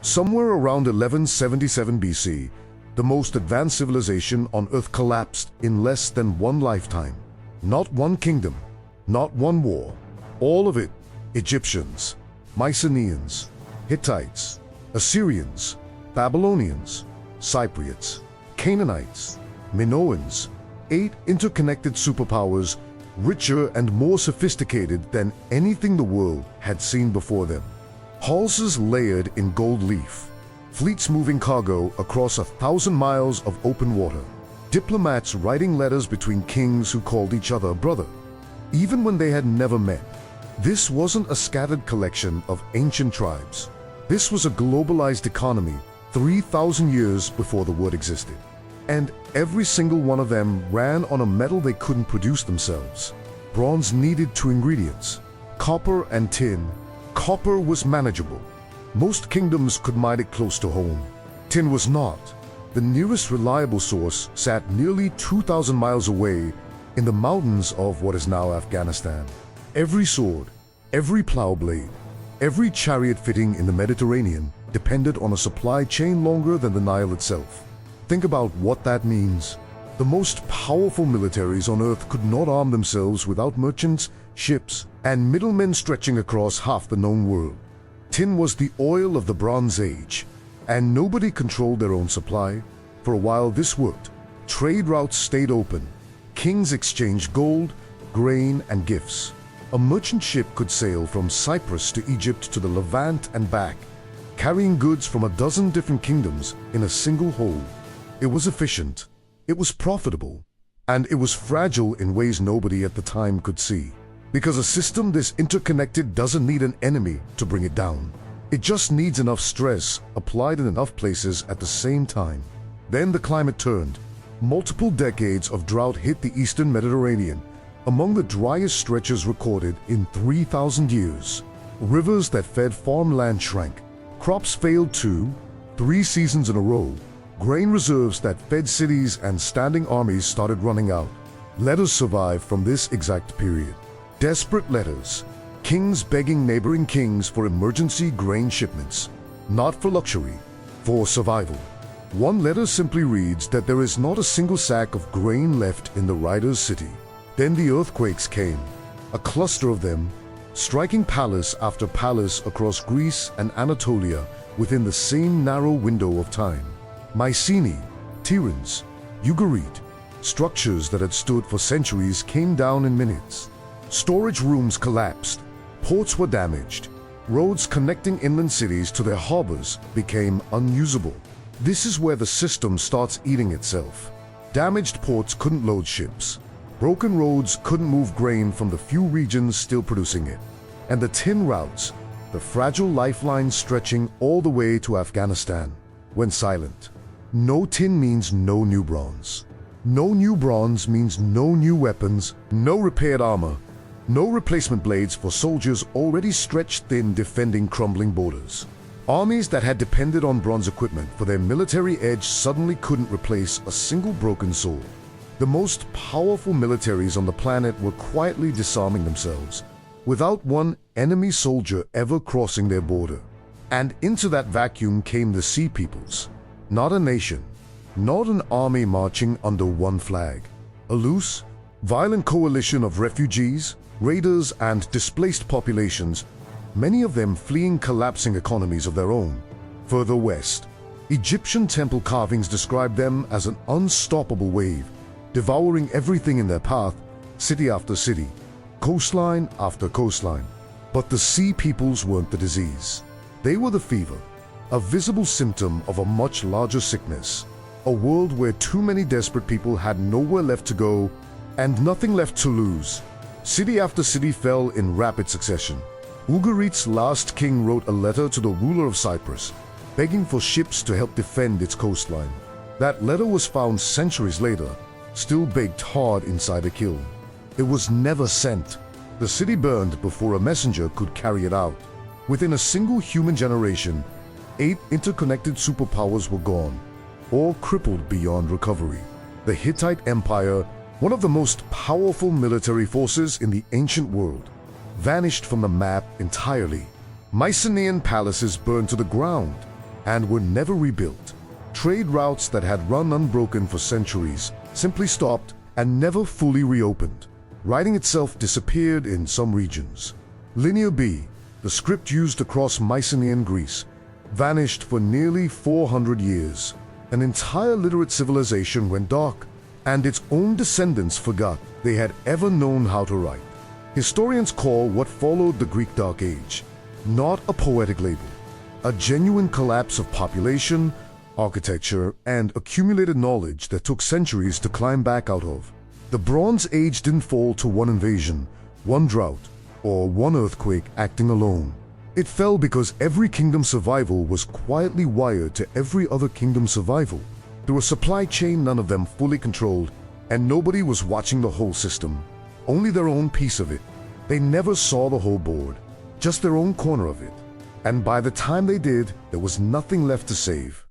Somewhere around 1177 BC, the most advanced civilization on Earth collapsed in less than one lifetime. Not one kingdom, not one war. All of it, Egyptians, Mycenaeans, Hittites, Assyrians, Babylonians, Cypriots, Canaanites, Minoans, 8 interconnected superpowers, richer and more sophisticated than anything the world had seen before them. Halls layered in gold leaf, fleets moving cargo across 1,000 miles of open water, diplomats writing letters between kings who called each other brother, even when they had never met. This wasn't a scattered collection of ancient tribes. This was a globalized economy 3,000 years before the word existed. And every single one of them ran on a metal they couldn't produce themselves. Bronze needed 2 ingredients, copper and tin. Copper was manageable. Most kingdoms could mine it close to home. Tin was not. The nearest reliable source sat nearly 2,000 miles away in the mountains of what is now Afghanistan. Every sword, every plow blade, every chariot fitting in the Mediterranean depended on a supply chain longer than the Nile itself. Think about what that means. The most powerful militaries on Earth could not arm themselves without merchants, ships, and middlemen stretching across half the known world. Tin was the oil of the Bronze Age, and nobody controlled their own supply. For a while this worked. Trade routes stayed open. Kings exchanged gold, grain, and gifts. A merchant ship could sail from Cyprus to Egypt to the Levant and back, carrying goods from a dozen different kingdoms in a single hold. It was efficient, it was profitable, and it was fragile in ways nobody at the time could see. Because a system this interconnected doesn't need an enemy to bring it down. It just needs enough stress applied in enough places at the same time. Then the climate turned. Multiple decades of drought hit the eastern Mediterranean, among the driest stretches recorded in 3,000 years. Rivers that fed farmland shrank. Crops failed 2-3 seasons in a row. Grain reserves that fed cities and standing armies started running out. Letters survived from this exact period. Desperate letters. Kings begging neighboring kings for emergency grain shipments. Not for luxury, for survival. One letter simply reads that there is not a single sack of grain left in the writer's city. Then the earthquakes came, a cluster of them, striking palace after palace across Greece and Anatolia within the same narrow window of time. Mycenae, Tirans, Ugarit, structures that had stood for centuries came down in minutes. Storage rooms collapsed, ports were damaged, roads connecting inland cities to their harbors became unusable. This is where the system starts eating itself. Damaged ports couldn't load ships. Broken roads couldn't move grain from the few regions still producing it. And the tin routes, the fragile lifelines stretching all the way to Afghanistan, went silent. No tin means no new bronze. No new bronze means no new weapons, no repaired armor, no replacement blades for soldiers already stretched thin defending crumbling borders. Armies that had depended on bronze equipment for their military edge suddenly couldn't replace a single broken sword. The most powerful militaries on the planet were quietly disarming themselves, without one enemy soldier ever crossing their border. And into that vacuum came the Sea Peoples. Not a nation, not an army marching under one flag. A loose, violent coalition of refugees, raiders, and displaced populations, many of them fleeing collapsing economies of their own. Further west, Egyptian temple carvings describe them as an unstoppable wave, devouring everything in their path, city after city, coastline after coastline. But the Sea Peoples weren't the disease. They were the fever, a visible symptom of a much larger sickness, a world where too many desperate people had nowhere left to go and nothing left to lose. City after city fell in rapid succession. Ugarit's last king wrote a letter to the ruler of Cyprus, begging for ships to help defend its coastline. That letter was found centuries later, still baked hard inside a kiln. It was never sent. The city burned before a messenger could carry it out. Within a single human generation, 8 interconnected superpowers were gone, or crippled beyond recovery. The Hittite Empire, one of the most powerful military forces in the ancient world, vanished from the map entirely. Mycenaean palaces burned to the ground. and were never rebuilt. Trade routes that had run unbroken for centuries simply stopped and never fully reopened. Writing itself disappeared in some regions. Linear B, the script used across Mycenaean Greece, vanished for nearly 400 years. An entire literate civilization went dark, and its own descendants forgot they had ever known how to write. Historians call what followed the Greek Dark Age not a poetic label, a genuine collapse of population, architecture, and accumulated knowledge that took centuries to climb back out of. The Bronze Age didn't fall to one invasion, one drought, or one earthquake acting alone. It fell because every kingdom's survival was quietly wired to every other kingdom's survival. Through a supply chain none of them fully controlled, and nobody was watching the whole system, only their own piece of it. They never saw the whole board, just their own corner of it. And by the time they did, there was nothing left to save.